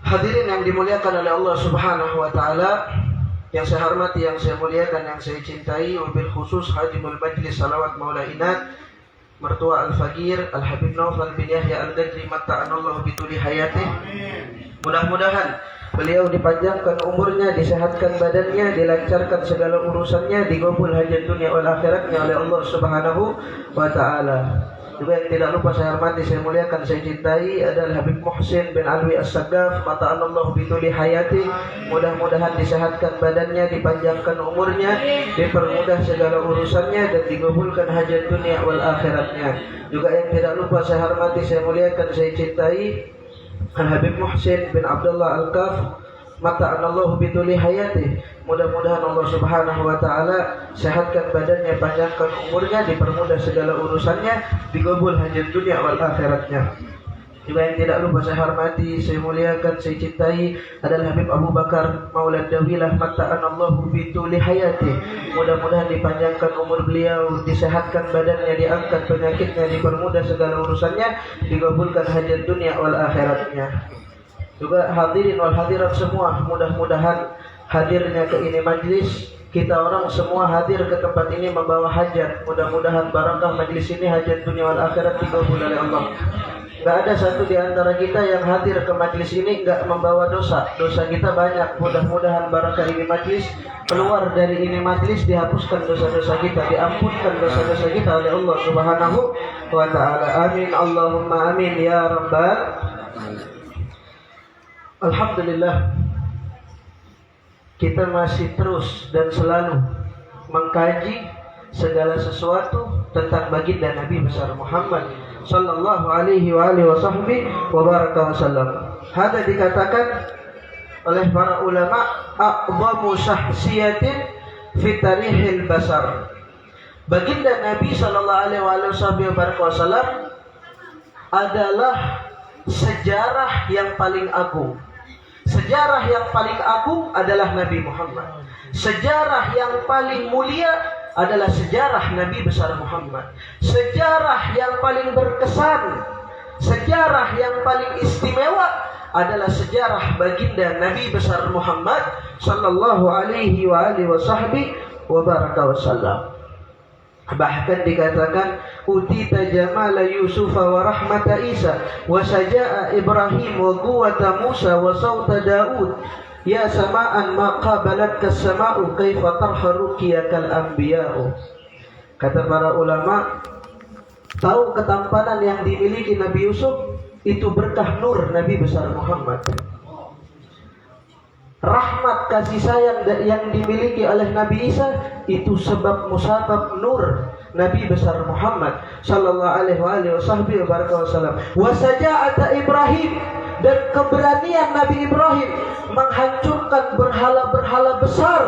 Hadirin yang dimuliakan oleh Allah Subhanahu wa taala, yang saya hormati, yang saya muliakan, yang saya cintai, wabil khusus hadimul majlis salawat Maula Inat mertua Al-Faqir Al-Habib Naufal bin Yahya Al-Gadri matta'anallahu bituli hayatih. Mudah-mudahan beliau dipanjangkan umurnya, disehatkan badannya, dilancarkan segala urusannya, digabul hajat dunia wal akhiratnya oleh Allah Subhanahu wa taala. Juga yang tidak lupa saya hormati, saya muliakan, saya cintai adalah Habib Muhsin bin Alwi As-Sagaf matta'anallahu bituli hayati. Mudah-mudahan disehatkan badannya, dipanjangkan umurnya, dipermudah segala urusannya, dan digabulkan hajat dunia wal akhiratnya. Juga yang tidak lupa saya hormati, saya muliakan, saya cintai Habib Muhsin bin Abdullah Al-Kaf matta'anallahu bituli hayati. Mudah-mudahan Allah Subhanahu wa taala sehatkan badannya, panjangkan umurnya, dipermudah segala urusannya, digabul hajat dunia wal akhiratnya. Juga yang tidak lupa saya hormati, saya muliakan, saya cintai adalah Habib Abu Bakar Maulad Dawilah matta'anallahu bituli hayati. Mudah-mudahan dipanjangkan umur beliau, disehatkan badannya, diangkat penyakitnya, dipermudah segala urusannya, digabulkan hajat dunia wal akhiratnya. Juga hadirin wal hadirat semua, mudah-mudahan hadirnya ke ini majlis, kita orang semua hadir ke tempat ini membawa hajat. Mudah-mudahan barakah majlis ini hajat dunia wal akhirat digabul oleh Allah. Gak ada satu di antara kita yang hadir ke majlis ini gak membawa dosa. Dosa kita banyak. Mudah-mudahan barakah ini majlis, keluar dari ini majlis dihapuskan dosa-dosa kita, diampunkan dosa-dosa kita oleh Allah Subhanahu wa taala. Amin Allahumma amin ya rabbal. Alhamdulillah, kita masih terus dan selalu mengkaji segala sesuatu tentang baginda Nabi besar Muhammad sallallahu alaihi wa alihi wa baraka wasallam. Hada dikatakan oleh para ulama a'zamu syahsiyatin fi tarihil basar. Baginda Nabi sallallahu alaihi wa baraka wasallam adalah sejarah yang paling agung. Sejarah yang paling agung adalah Nabi Muhammad. Sejarah yang paling mulia adalah sejarah Nabi besar Muhammad. Sejarah yang paling berkesan, sejarah yang paling istimewa adalah sejarah baginda Nabi besar Muhammad sallallahu alaihi wa alihi wa baraka wasallam. Bahkan dikatakan utita jamala Yusuf wa rahmata Isa wa saja'a Ibrahim wa quwwata Musa wa sauta Daud ya sama'an ma qabalat kas-sama'u kaifa tarharukiyakal anbiya'u. Kata para ulama, tahu ketampanan yang dimiliki Nabi Yusuf itu berkah nur Nabi besar Muhammad. Rahmat kasih sayang yang dimiliki oleh Nabi Isa itu sebab musabab nur Nabi besar Muhammad sallallahu alaihi wasallam. Wa saja'ata Ibrahim, dan keberanian Nabi Ibrahim menghancurkan berhala-berhala besar,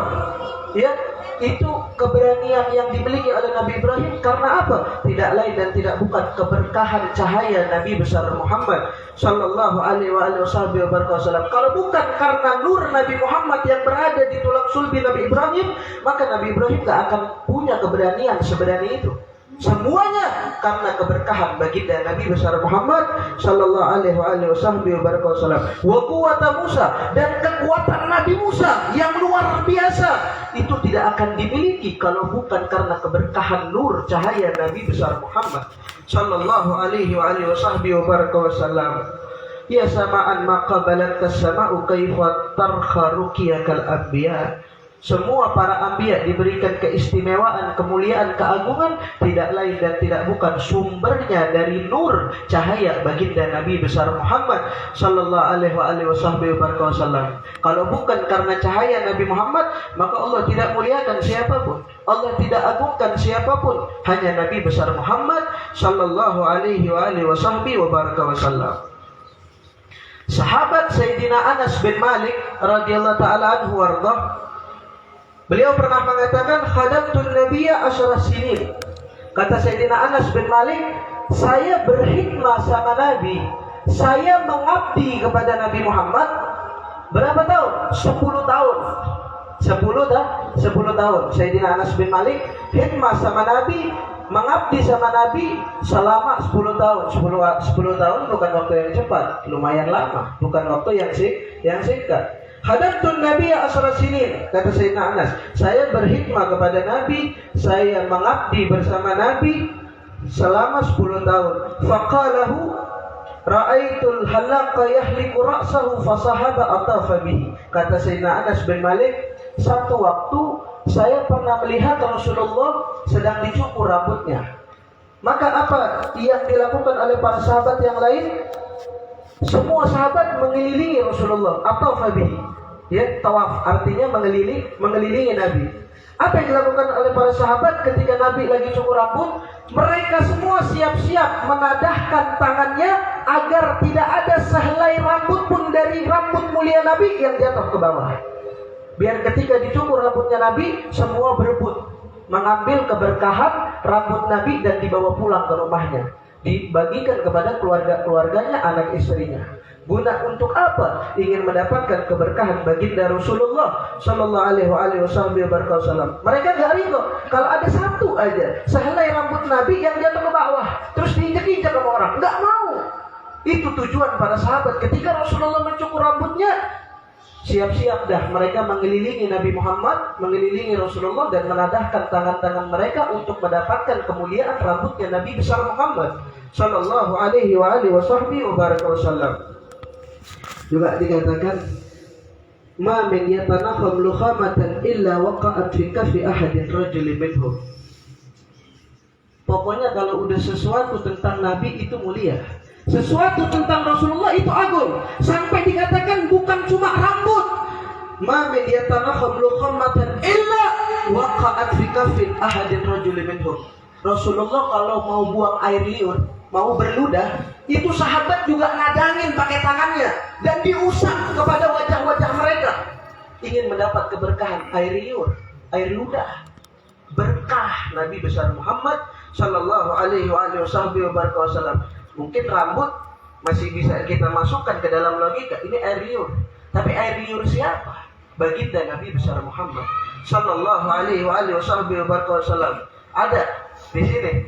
ya, itu keberanian yang dimiliki oleh Nabi Ibrahim karena apa? Tidak lain dan tidak bukan keberkahan cahaya Nabi besar Muhammad sallallahu alaihi wasallam. Kalau bukan karena nur Nabi Muhammad yang berada di tulang sulbi Nabi Ibrahim, maka Nabi Ibrahim tidak akan punya keberanian seberani itu. Semuanya karena keberkahan baginda Nabi besar Muhammad sallallahu alaihi wasallam. Wa quwwata Musa, dan kekuatan Nabi Musa yang luar biasa itu tidak akan dimiliki kalau bukan karena keberkahan nur cahaya Nabi besar Muhammad sallallahu alaihi wasallam. Ya sama'an maqabalat kas-sama'u kaifa tarkharukiyakal anbiya. Semua para anbiya diberikan keistimewaan, kemuliaan, keagungan tidak lain dan tidak bukan sumbernya dari nur cahaya baginda Nabi besar Muhammad sallallahu alaihi wasallam. Kalau bukan karena cahaya Nabi Muhammad, maka Allah tidak muliakan siapapun, Allah tidak agungkan siapapun, hanya Nabi besar Muhammad sallallahu alaihi wasallam. Sahabat Sayyidina Anas bin Malik radhiyallahu taala anhu warḍah, beliau pernah mengatakan khadamtun nabiyya asyara sinin. Kata Sayyidina Anas bin Malik, saya berkhidmah sama Nabi, saya mengabdi kepada Nabi Muhammad berapa tahun? 10 tahun. 10 tahun. Sayyidina Anas bin Malik khidmah sama Nabi, mengabdi sama Nabi selama 10 tahun. 10 tahun bukan waktu yang cepat, lumayan lama, bukan waktu yang singkat. Hadatun Nabi asra sinin, kata Sayyidina Anas, saya berkhidmah kepada Nabi, saya mengabdi bersama Nabi selama 10 tahun. Faqalahu ra'aitul halaqa yahliku ra'sahu fasahaba atafa bihi. Kata Sayyidina Anas bin Malik, satu waktu saya pernah melihat Rasulullah sedang dicukur rambutnya. Maka apa yang dilakukan oleh para sahabat yang lain? Semua sahabat mengelilingi Rasulullah atau fabihi. Ya, tawaf artinya mengelilingi Nabi. Apa yang dilakukan oleh para sahabat ketika Nabi lagi cukur rambut? Mereka semua siap-siap menadahkan tangannya agar tidak ada sehelai rambut pun dari rambut mulia Nabi yang jatuh ke bawah. Biar ketika dicukur rambutnya Nabi, semua berebut mengambil keberkahan rambut Nabi dan dibawa pulang ke rumahnya, dibagikan kepada keluarganya, anak istrinya. Guna untuk apa? Ingin mendapatkan keberkahan baginda Rasulullah Sallallahu Alaihi Wasallam. Mereka gak rindu kalau ada satu aja sehelai rambut Nabi yang jatuh ke bawah, terus diinjak-injak sama orang. Gak mau. Itu tujuan para sahabat. Ketika Rasulullah mencukur rambutnya, siap-siap dah mereka mengelilingi Nabi Muhammad, mengelilingi Rasulullah dan menadahkan tangan-tangan mereka untuk mendapatkan kemuliaan rambutnya Nabi besar Muhammad Sallallahu Alaihi Wasallam. Juga dikatakan, ma min yatanakham lukhamatan illa waqa'at fi kafi ahadin rajulin minhum. Pokoknya kalau udah sesuatu tentang Nabi itu mulia, sesuatu tentang Rasulullah itu agung, sampai dikatakan bukan cuma rambut. Ma min yatanakham lukhamatan illa waqa'at fi kafi ahadin rajulin minhum. Rasulullah kalau mau buang air liur, mau berludah, itu sahabat juga nadangin pakai tangannya dan diusap kepada wajah-wajah mereka. Ingin mendapat keberkahan air liur, air ludah, berkah Nabi besar Muhammad Sallallahu Alaihi Wasallam. Mungkin rambut masih bisa kita masukkan ke dalam logika, ini air liur. Tapi air liur siapa? Baginda Nabi besar Muhammad Sallallahu Alaihi Wasallam. Ada di sini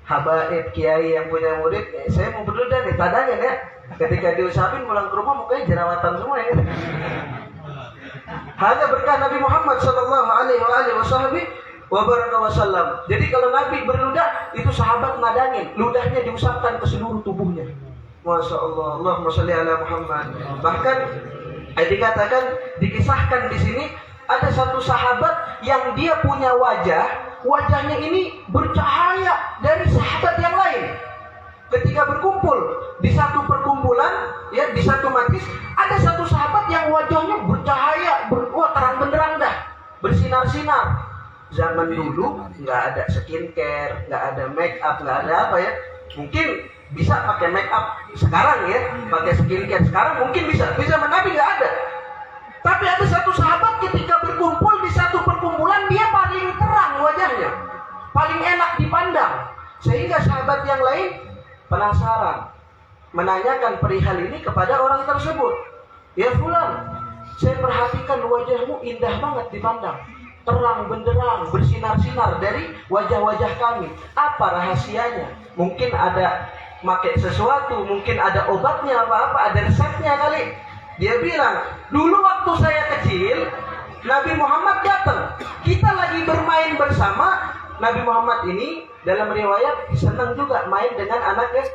habaib kiai yang punya murid, saya mau berludah nih, tadanya ya. Ketika diusapin pulang ke rumah mukanya jerawatan semua ya. Hanya berkah Nabi Muhammad Sallallahu Alaihi Wasallam. Jadi kalau Nabi berludah, itu sahabat nadangin, ludahnya diusapkan ke seluruh tubuhnya. Masya Allah, Allahumma sholli ala Muhammad. Bahkan dikisahkan di sini ada satu sahabat yang dia punya wajahnya ini bercahaya dari sahabat yang lain. Ketika berkumpul di satu perkumpulan, ya di satu majlis, ada satu sahabat yang wajahnya bercahaya, terang benderang dah, bersinar-sinar. Zaman dulu nggak ada skincare, nggak ada make up, nggak ada apa ya. Mungkin bisa pakai make up sekarang ya, pakai skincare sekarang mungkin bisa. Zaman Nabi nggak ada. Tapi ada satu sahabat ketika berkumpul di satu perkumpulan, dia paling terang wajahnya, paling enak dipandang, sehingga sahabat yang lain penasaran, menanyakan perihal ini kepada orang tersebut. Ya fulan, saya perhatikan wajahmu indah banget dipandang, terang benderang, bersinar-sinar dari wajah-wajah kami. Apa rahasianya? Mungkin ada pakai sesuatu, mungkin ada obatnya apa-apa, ada resepnya kali. Dia bilang, dulu waktu saya kecil, Nabi Muhammad datang. Kita lagi bermain bersama. Nabi Muhammad ini dalam riwayat senang juga main dengan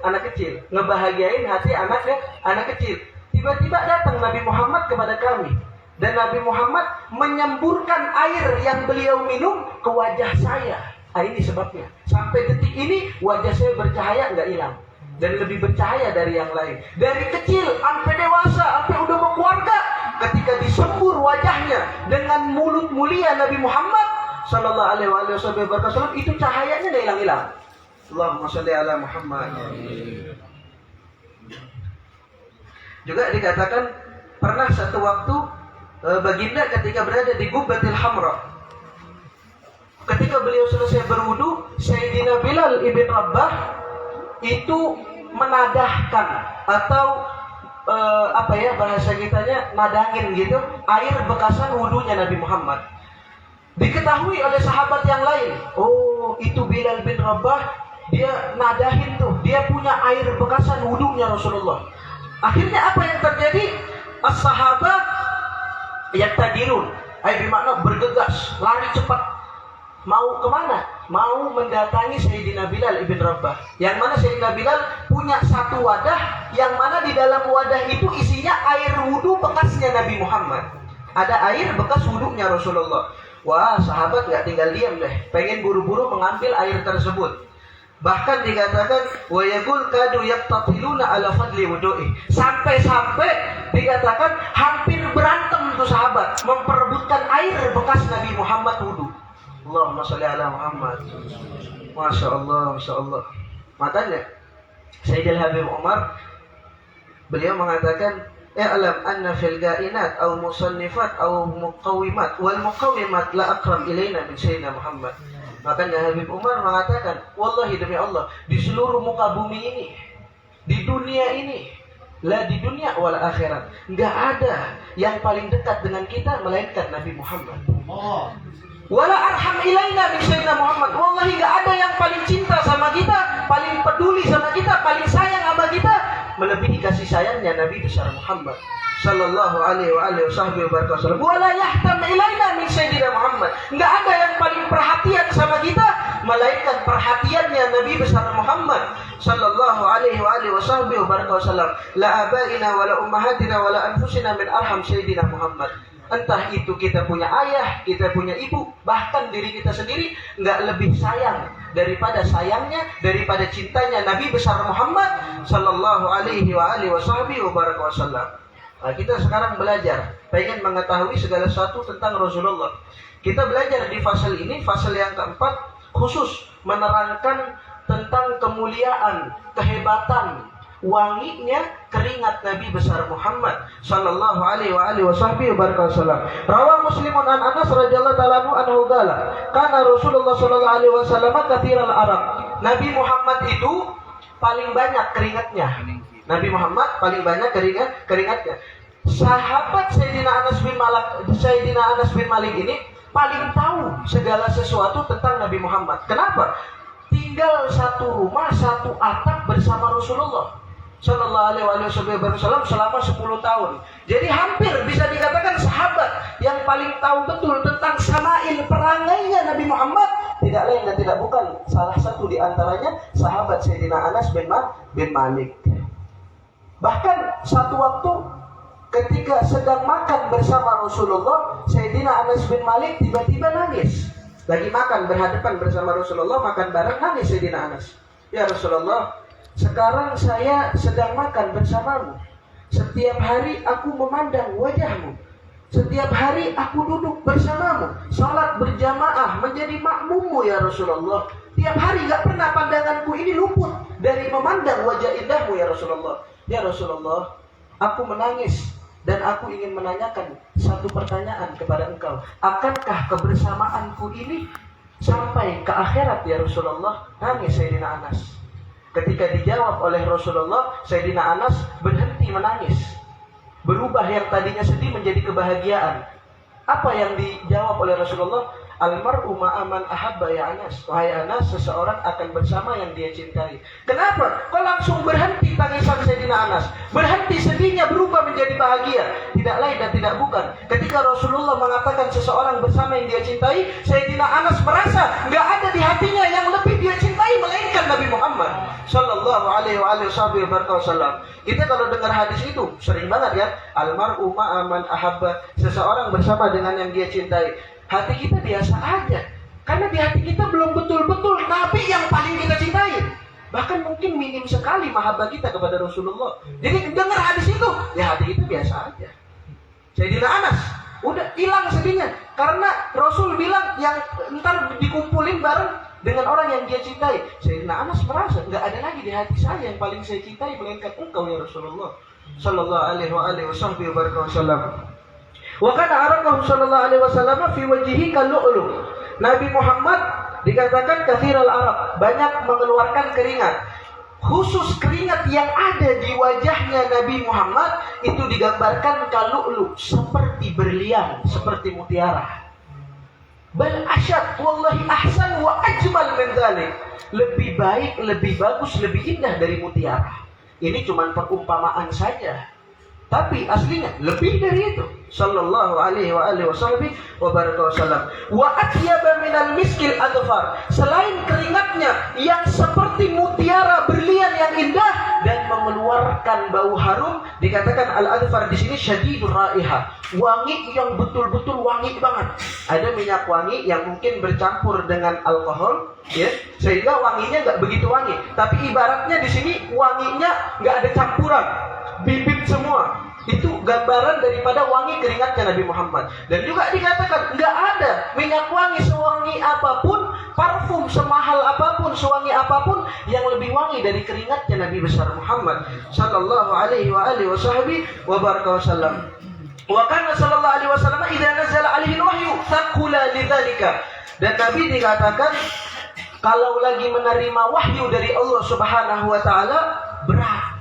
anak kecil, ngebahagiain hati anak kecil. Tiba-tiba datang Nabi Muhammad kepada kami, dan Nabi Muhammad menyemburkan air yang beliau minum ke wajah saya. Ini sebabnya. Sampai detik ini wajah saya bercahaya nggak hilang. Dan lebih bercahaya dari yang lain. Dari kecil sampai dewasa, sampai udah mau keluarga, ketika disembur wajahnya dengan mulut mulia Nabi Muhammad Sallallahu Alaihi Wasallam, itu cahayanya nggak hilang-hilang. Allahumma sholli ala Muhammad. Juga dikatakan pernah satu waktu baginda ketika berada di Gubbatil Hamra, ketika beliau selesai berwudu, Sayyidina Bilal ibn Rabah itu menadahkan atau bahasa kitanya nadangin gitu, air bekasan wudunya Nabi Muhammad. Diketahui oleh sahabat yang lain, oh itu Bilal bin Rabah, dia nadahin tuh, dia punya air bekasan wudunya Rasulullah. Akhirnya apa yang terjadi? As-sahabat yaktadirun, bermakna bergegas, lari cepat. Mau kemana? Mau mendatangi Sayyidina Bilal ibn Rabah. Yang mana Sayyidina Bilal punya satu wadah, yang mana di dalam wadah itu isinya air wudhu bekasnya Nabi Muhammad. Ada air bekas wudhunya Rasulullah. Wah, sahabat gak tinggal diam deh, pengen buru-buru mengambil air tersebut. Bahkan dikatakan wa yaqul kadu yaqtatiluna ala fadli wudu'i. Sampai-sampai dikatakan hampir berantem tuh sahabat memperebutkan air bekas Nabi Muhammad wudhu. Allahumma sholli ala Muhammad. Masya Allah, Masya Allah. Makanya Sayyidil Habib Umar beliau mengatakan, "I'lam anna fil ga'inat aw musannifat aw muqawimat wal muqawimat la akram ilaina min Sayyidina Muhammad." Makanya Habib Umar mengatakan, wallahi demi Allah, di seluruh muka bumi ini, di dunia ini, la di dunia wal akhirat, enggak ada yang paling dekat dengan kita melainkan Nabi Muhammad. Wala arham ilaina min Sayyidina Muhammad. Wallahi gak ada yang paling cinta sama kita, paling peduli sama kita, paling sayang sama kita melebihi kasih sayangnya Nabi besar Muhammad sallallahu alaihi wasallam. Wala yahtam ilaina min Sayyidina Muhammad. Gak ada yang paling perhatian sama kita melainkan perhatiannya Nabi besar Muhammad sallallahu alaihi wasallam. La abaina wala ummahatina wala anfusina min arham Sayyidina Muhammad. Entah itu kita punya ayah, kita punya ibu, bahkan diri kita sendiri nggak lebih sayang daripada sayangnya, daripada cintanya Nabi besar Muhammad sallallahu alaihi wasallam. Nah, kita sekarang belajar, pengen mengetahui segala sesuatu tentang Rasulullah. Kita belajar di fasal ini, fasal yang keempat, khusus menerangkan tentang kemuliaan, kehebatan, wanginya keringat Nabi besar Muhammad sallallahu alaihi wasallam. Rawa Muslimun an Anas radhiyallahu ta'ala anhu qala, kana Rasulullah sallallahu alaihi wasallam katsiral araq. Nabi Muhammad itu paling banyak keringatnya. Nabi Muhammad paling banyak keringatnya. Sahabat Sayyidina Anas bin Malik ini paling tahu segala sesuatu tentang Nabi Muhammad. Kenapa? Tinggal satu rumah, satu atap bersama Rasulullah sallallahu alaihi wasallam selama 10 tahun. Jadi hampir bisa dikatakan sahabat yang paling tahu betul tentang syama'il perangainya Nabi Muhammad tidak lain dan tidak bukan salah satu di antaranya sahabat Sayyidina Anas bin Malik. Bahkan satu waktu ketika sedang makan bersama Rasulullah, Sayyidina Anas bin Malik tiba-tiba nangis. Lagi makan berhadapan bersama Rasulullah, makan bareng, nangis Sayyidina Anas. Ya Rasulullah, sekarang saya sedang makan bersamamu. Setiap hari aku memandang wajahmu. Setiap hari aku duduk bersamamu, salat berjamaah, menjadi makmummu ya Rasulullah. Tiap hari gak pernah pandanganku ini luput dari memandang wajah indahmu ya Rasulullah. Ya Rasulullah, aku menangis dan aku ingin menanyakan satu pertanyaan kepada engkau. Akankah kebersamaanku ini sampai ke akhirat ya Rasulullah? Nangis Sayyidina Anas. Ketika dijawab oleh Rasulullah, Sayyidina Anas berhenti menangis. Berubah yang tadinya sedih menjadi kebahagiaan. Apa yang dijawab oleh Rasulullah? Almar'u ma'aman ahabba ya Anas. Wahai Anas, seseorang akan bersama yang dia cintai. Kenapa? Kok langsung berhenti tangisan Sayyidina Anas? Berhenti sedihnya berubah menjadi bahagia. Tidak lain dan tidak bukan, ketika Rasulullah mengatakan seseorang bersama yang dia cintai, Sayyidina Anas merasa nggak ada di hatinya yang lebih dia cintai melainkan Nabi Muhammad sallallahu alaihi wasallam. Kita kalau dengar hadis itu sering banget ya, almar'u ma'aman ahabba, seseorang bersama dengan yang dia cintai. Hati kita biasa aja, karena di hati kita belum betul-betul Nabi yang paling kita cintai. Bahkan mungkin minim sekali mahabbah kita kepada Rasulullah. Jadi dengar hadis itu, ya hati kita biasa aja. Sayyidina Anas udah hilang sedihnya, karena Rasul bilang yang ntar dikumpulin bareng dengan orang yang dia cintai. Sayyidina Anas merasa nggak ada lagi di hati saya yang paling saya cintai melainkan engkau ya Rasulullah sallallahu alaihi wasallam. Wa kana araqahu sallallahu alaihi wasallam fi wajhihi kallu'lu. Nabi Muhammad dikatakan kathiral araq, banyak mengeluarkan keringat. khusus keringat yang ada di wajahnya Nabi Muhammad itu digambarkan kalu'lu, seperti berlian, seperti mutiara. Bal asyad wallahi ahsan wa ajmal min dzalik. Lebih baik, lebih bagus, lebih indah dari mutiara. Ini cuma perumpamaan saja. Tapi aslinya lebih dari itu. Sallallahu alaihi wa alihi wasallam. Wa atyaba minal miskil adfar. Selain keringatnya yang seperti mutiara berlian yang indah dan mengeluarkan bau harum, dikatakan al-adfar di sini syadidur raihah. Wangi yang betul-betul wangi banget. Ada minyak wangi yang mungkin bercampur dengan alkohol, ya, sehingga wanginya nggak begitu wangi. Tapi ibaratnya di sini wanginya nggak ada campuran. Bibit semua. Itu gambaran daripada wangi keringatnya Nabi Muhammad. Dan juga dikatakan nggak ada minyak wangi sewangi apapun, parfum semahal apapun, sewangi apapun yang lebih wangi dari keringatnya Nabi besar Muhammad sallallahu alaihi wa alihi wasallam. Wa kana sallallahu alaihi wasallam idza nazala alaihi wahyu thaqula lidzalika. Dan Nabi dikatakan kalau lagi menerima wahyu dari Allah Subhanahu wa taala berat.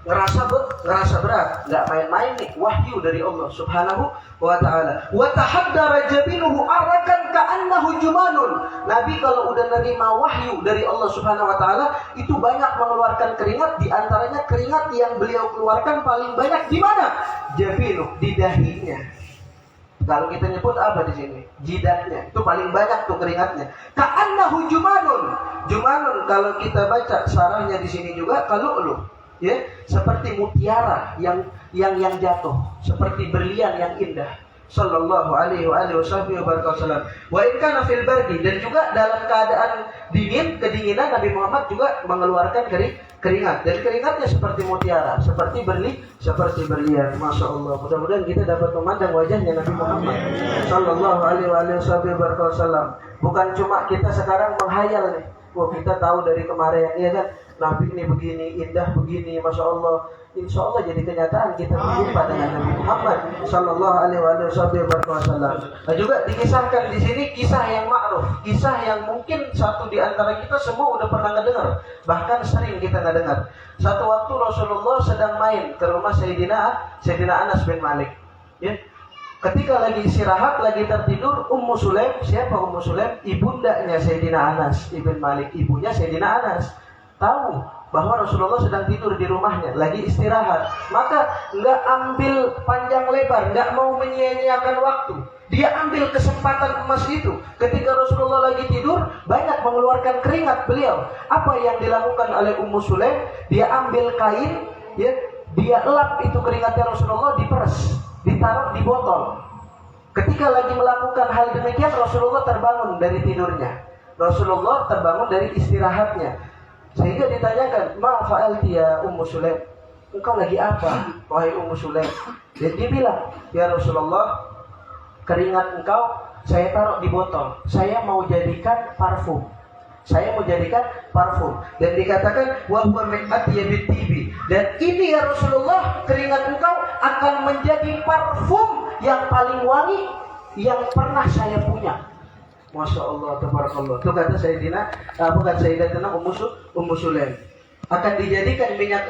Ngerasa berat, nggak main-main nih wahyu dari Allah Subhanahu wa taala. Wa tahaddara jabinuhu arakan ka'annahu jumanun. Nabi kalau udah nerima wahyu dari Allah Subhanahu wa taala itu banyak mengeluarkan keringat, di antaranya keringat yang beliau keluarkan paling banyak di mana? Jabinu, di dahinya. Kalau kita nyebut apa di sini? Jidatnya. Itu paling banyak tuh keringatnya. Ka'annahu jumanun. Jumanun kalau kita baca sarahnya di sini juga kalau ya, seperti mutiara yang jatuh, seperti berlian yang indah. Sallallahu alaihi wasallam. Wa in kana fil bardi, dan juga dalam keadaan dingin, kedinginan Nabi Muhammad juga mengeluarkan keringat. Dan keringatnya seperti mutiara, seperti berlian. Masya Allah. Mudah-mudahan kita dapat memandang wajahnya Nabi Muhammad sallallahu alaihi wasallam. Bukan cuma kita sekarang menghayal nih. Wah, kita tahu dari kemarin, ya kan? Nabi ini begini, indah begini, Masya Allah. Insya Allah jadi kenyataan kita berjumpa dengan Nabi Muhammad sallallahu alaihi wasallam. Nah, juga dikisahkan di sini kisah yang ma'ruf, kisah yang mungkin satu di antara kita semua udah pernah ngedengar, bahkan sering kita ngedengar. Satu waktu Rasulullah sedang main ke rumah Sayyidina Anas bin Malik. Ya. Ketika lagi istirahat, lagi tertidur, Ummu Sulaim, siapa Ummu Sulaim? Ibundanya Sayyidina Anas ibn Malik, ibunya Sayyidina Anas. Tahu bahwa Rasulullah sedang tidur di rumahnya, lagi istirahat. Maka nggak ambil panjang lebar, nggak mau menyia-nyiakan waktu. Dia ambil kesempatan emas itu. Ketika Rasulullah lagi tidur, banyak mengeluarkan keringat beliau. Apa yang dilakukan oleh Ummu Sulaim? Dia ambil kain, ya, dia elap itu keringatnya Rasulullah, diperes, ditaruh di botol. Ketika lagi melakukan hal demikian, Rasulullah terbangun dari tidurnya. Rasulullah terbangun dari istirahatnya. Sehingga ditanyakan, "Ma fa'alti ya Ummu Sulaim? Engkau lagi apa, wahai Ummu Sulaim?" Dan dia bilang, "Ya Rasulullah, keringat engkau saya taruh di botol. Saya mau jadikan parfum. Dan dikatakan, "Wa huwa min atyabit tibi." Dan ini ya Rasulullah, keringat engkau akan menjadi parfum yang paling wangi yang pernah saya punya. Masya Allah, tabarakallah. Itu kata Sayyidatina Ummu Sulaim. Akan dijadikan minyak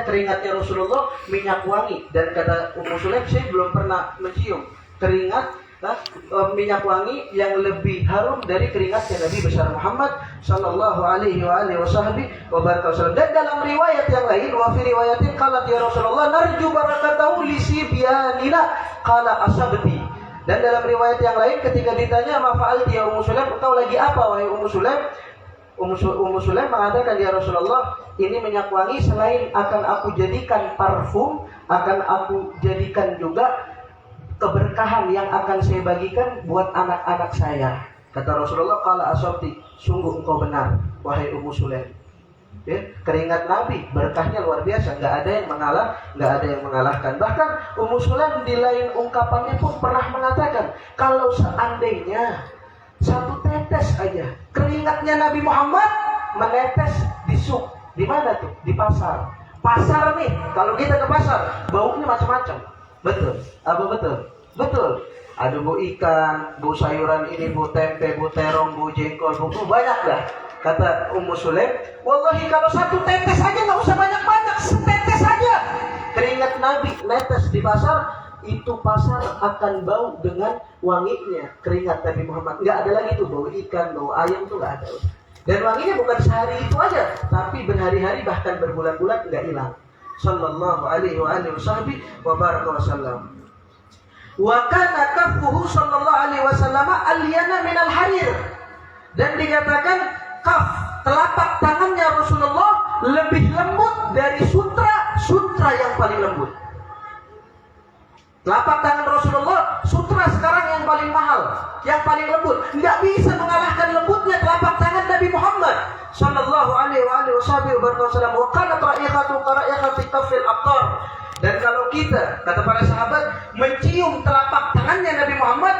keringatnya Rasulullah minyak wangi. Dan kata Ummu Sulaim, saya belum pernah mencium keringat minyak wangi yang lebih harum dari keringatnya Nabi besar Muhammad sallallahu alaihi wasallam. Dan dalam riwayat yang lain, wa fi riwayatin qalat ya Rasulullah narju barakatahu li sibyanina qala asabti. Dan dalam riwayat yang lain ketika ditanya ma fa'alti ya Ummu Sulaim, engkau lagi apa wahai Ummu Sulaim? Ummu Sulaim mengatakan, ya Rasulullah, ini minyak wangi selain akan aku jadikan parfum, akan aku jadikan juga keberkahan yang akan saya bagikan buat anak-anak saya. Kata Rasulullah, qala asabti, sungguh engkau benar wahai Ummu Sulaim. Ya, keringat Nabi berkahnya luar biasa, nggak ada yang mengalahkan. Bahkan Ummu Sulaim di lain ungkapannya pun pernah mengatakan, kalau seandainya satu tetes aja keringatnya Nabi Muhammad menetes di suk, di mana tuh? Di pasar. Pasar nih, kalau kita ke pasar baunya macam-macam. Betul? Apa betul? Betul. Ada bau ikan, bau sayuran ini, bau tempe, bau terong, bau jengkol, bau banyak dah. Kata Ummu Sulaim, wallahi kalau satu tetes aja nggak usah banyak-banyak, setetes aja. Keringat Nabi netes di pasar, itu pasar akan bau dengan wanginya keringat Nabi Muhammad. Nggak ada lagi tuh bau ikan, bau ayam tuh nggak ada. Dan wanginya bukan sehari itu aja, tapi berhari-hari bahkan berbulan-bulan nggak hilang. Sallallahu alaihi wa baraka wasallam. Wa kana kaffuhu sallallahu alaihi wasallam alyana minal harir. Dan dikatakan kaf, telapak tangannya Rasulullah lebih lembut dari sutra yang paling lembut. Telapak tangan Rasulullah, sutra sekarang yang paling mahal, yang paling lembut, nggak bisa mengalahkan lembutnya telapak tangan Nabi Muhammad sallallahu alaihi wasallam. Wa kana ra'iqatu qara'iqati kaffil abtar. Dan kalau kita, kata para sahabat, mencium telapak tangannya Nabi Muhammad,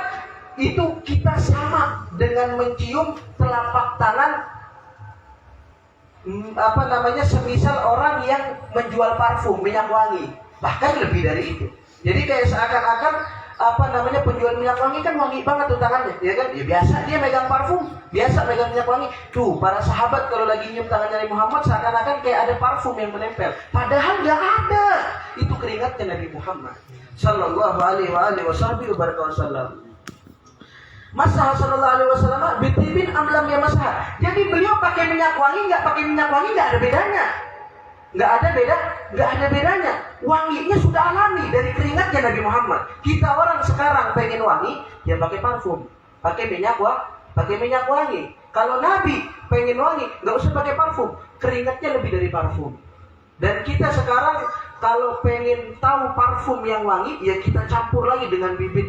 itu kita sama dengan mencium telapak tangan semisal orang yang menjual parfum, minyak wangi, bahkan lebih dari itu. Jadi kayak seakan-akan penjual minyak wangi kan wangi banget tuh tangannya, ya kan? Ya biasa dia megang parfum, biasa megang minyak wangi. Tuh para sahabat kalau lagi nyium tangannya Nabi Muhammad seakan-akan kayak ada parfum yang menempel, padahal nggak ada. Itu keringatnya Nabi Muhammad sallallahu alaihi wasallam. Masah sallallahu alaihi wasallam bitibin amlam ya masah. Jadi beliau pakai minyak wangi, nggak pakai minyak wangi nggak ada bedanya. Nggak ada bedanya. Wanginya sudah alami dari keringatnya Nabi Muhammad. Kita orang sekarang pengen wangi, ya pakai parfum, pakai minyak wangi. Kalau Nabi pengen wangi, nggak usah pakai parfum, keringatnya lebih dari parfum. Dan kita sekarang kalau pengen tahu parfum yang wangi, ya kita campur lagi dengan bibit.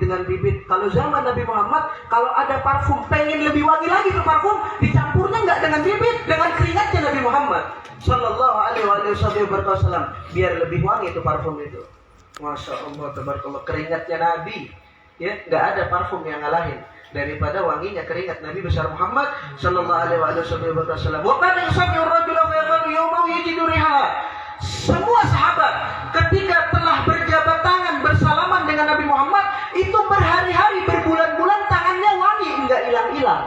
Kalau zaman Nabi Muhammad, kalau ada parfum pengen lebih wangi lagi tuh parfum, dicampurnya nggak dengan bibit, dengan keringatnya Nabi Muhammad sallallahu alaihi wasallam, biar lebih wangi itu parfum itu. Masya Allah, tabarakallah, keringatnya Nabi, ya nggak ada parfum yang ngalahin daripada wanginya keringat Nabi besar Muhammad sallallahu alaihi wasallam. Wa kana yusammi ar-rajula fa yaqulu yawma yajidu riha. Semua sahabat ketika telah berjabat tangan bersalaman dengan Nabi Muhammad, itu berhari-hari, berbulan-bulan tangannya wangi, enggak hilang-hilang.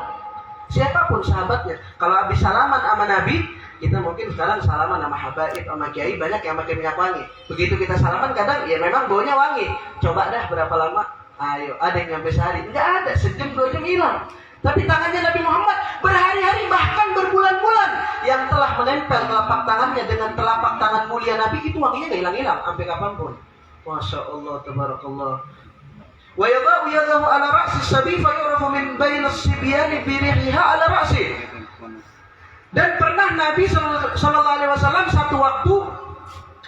Siapapun sahabatnya, kalau habis salaman sama Nabi, kita mungkin sekarang salaman sama habaib, sama kiai, banyak yang pakai minyak wangi. Begitu kita salaman kadang ya memang baunya wangi. Coba dah berapa lama? Ayo, ada yang nyampe sehari? Enggak ada, sejam 2 jam hilang. Tapi tangannya Nabi Muhammad berhari-hari bahkan berbulan-bulan yang telah menempel telapak tangannya dengan telapak tangan mulia Nabi, itu wanginya gak hilang-hilang sampai kapanpun. Masya Allah, tabarakallah. Wa yadau yadahu ala ra'si sabi fa yurafu min bainas sibyani bi rihiha ala ra'si. Dan pernah Nabi sallallahu alaihi wasallam satu waktu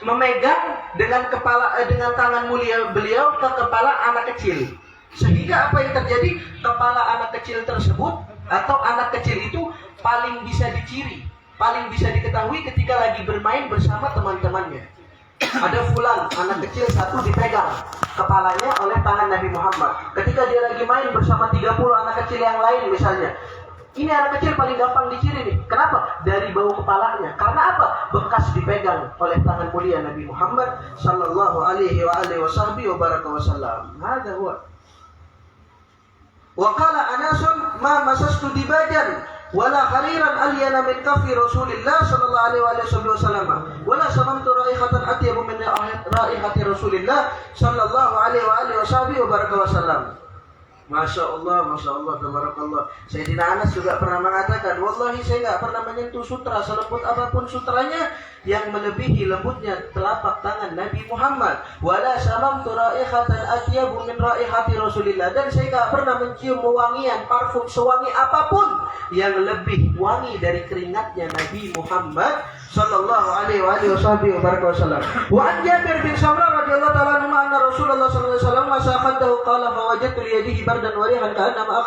memegang dengan tangan mulia beliau ke kepala anak kecil. Sehingga apa yang terjadi? Kepala anak kecil tersebut atau anak kecil itu paling bisa diciri, paling bisa diketahui ketika lagi bermain bersama teman-temannya. Ada fulan, anak kecil satu dipegang kepalanya oleh tangan Nabi Muhammad. Ketika dia lagi main bersama 30 anak kecil yang lain misalnya, ini anak kecil paling gampang diciri nih. Kenapa? Dari bau kepalanya. Karena apa? Bekas dipegang oleh tangan mulia Nabi Muhammad sallallahu alaihi wasallam. Hada huwa. Wa qala Anasun ma masastu dibajan wala hariran alyana min kafi Rasulillah sallallahu alaihi wasallam wala samamtu raihatan atyabu min raihati Rasulillah sallallahu alaihi wasallam. Masya Allah, tabarakallah. Sayyidina Anas juga pernah mengatakan, wallahi saya nggak pernah menyentuh sutra selembut apapun sutranya yang melebihi lembutnya telapak tangan Nabi Muhammad. Wala samamtu raihatan atyabu min raihati Rasulillah. Dan saya nggak pernah mencium wangian parfum sewangi apapun yang lebih wangi dari keringatnya Nabi Muhammad sallallahu alaihi wasallam. Wa an Jabir bin Samrah radhiyallahu ta'ala anhu anna Rasulullah sallallahu alaihi wasallam masaqadahu qala fa wajadtu li yadihi bardan wa rihan ka'annama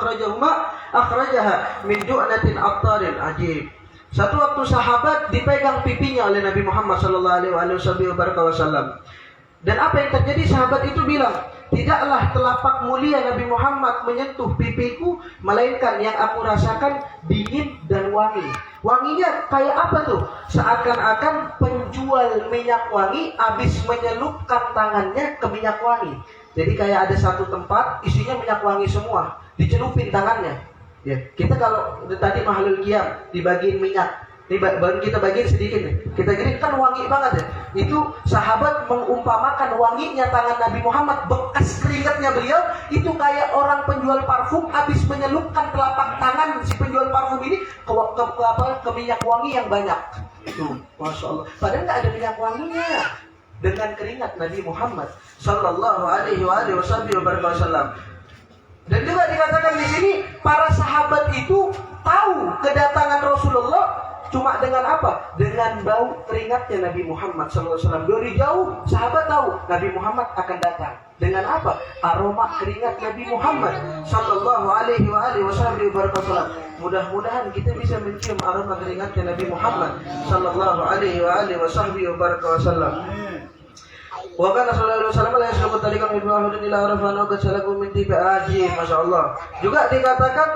akhrajaha min ju'natin attarin. Ajib. Satu waktu sahabat dipegang pipinya oleh Nabi Muhammad sallallahu alaihi wasallam. Dan apa yang terjadi? Sahabat itu bilang, tidaklah telapak mulia Nabi Muhammad menyentuh pipiku, melainkan yang aku rasakan dingin dan wangi. Wanginya kayak apa tuh? Seakan-akan penjual minyak wangi habis menyelupkan tangannya ke minyak wangi. Jadi kayak ada satu tempat isinya minyak wangi semua, dicelupin tangannya. Ya, kita kalau tadi mahalul qiyam dibagiin minyak, ini baru kita bagiin sedikit nih. Kita gini kan wangi banget ya. Itu sahabat mengumpamakan wanginya tangan Nabi Muhammad, bekas keringatnya beliau itu kayak orang penjual parfum habis menyelupkan telapak tangan si penjual parfum ini ke minyak wangi yang banyak. Itu, masya Allah. Padahal nggak ada minyak wanginya. Dengan keringat Nabi Muhammad Sallallahu Alaihi Wasallam. Dan juga dikatakan di sini para sahabat itu tahu kedatangan Rasulullah cuma dengan apa? Dengan bau keringatnya Nabi Muhammad SAW. Dari jauh sahabat tahu Nabi Muhammad akan datang. Dengan apa? Aroma keringat Nabi Muhammad Sallallahu Alaihi Wasallam. Mudah-mudahan kita bisa mencium aroma keringatnya Nabi Muhammad Sallallahu Alaihi Wasallam. Wa kana sallallahu alaihi wasallam la yasluku tariqan min wahidin ila arafana wa salaku min tibaji. Masyaallah. Juga dikatakan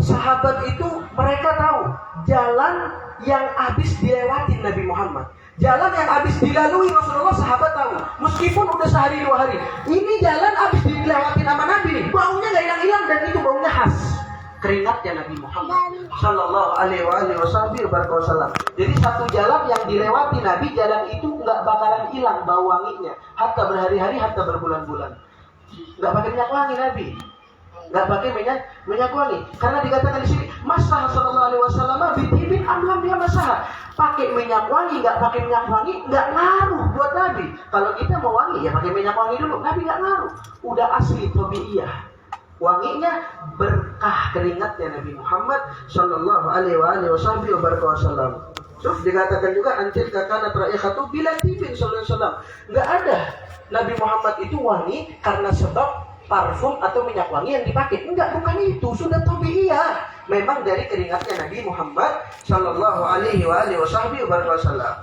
sahabat itu mereka tahu jalan yang habis dilewati Nabi Muhammad. Jalan yang habis dilalui Rasulullah sahabat tahu. Meskipun udah sehari 2 hari. Ini jalan habis dilewati sama Nabi nih. Baunya enggak hilang-hilang dan itu baunya khas. Keringatnya Nabi Muhammad Sallallahu Alaihi Wasallam. Jadi satu jalan yang dilewati Nabi, jalan itu nggak bakalan hilang bau wanginya, hatta berhari-hari, hatta berbulan-bulan. Nggak pakai minyak wangi Nabi, nggak pakai minyak wangi, karena dikatakan di sini, Masah Sallallahu Alaihi Wasallam bitibin amlam dia masah. Pakai minyak wangi, nggak pakai minyak wangi, nggak ngaruh buat Nabi. Kalau kita mau wangi ya pakai minyak wangi dulu, Nabi nggak ngaruh, udah asli tabiiyah. Wanginya berkah keringatnya Nabi Muhammad Sallallahu Alaihi Wasallam. Terus dikatakan juga antil kakana raihatu bila tibin Sallallahu Alaihi Wasallam. Nggak ada Nabi Muhammad itu wangi karena sebab parfum atau minyak wangi yang dipakai. Enggak, bukan itu, sudah tabiiyah. Memang dari keringatnya Nabi Muhammad Sallallahu Alaihi Wasallam.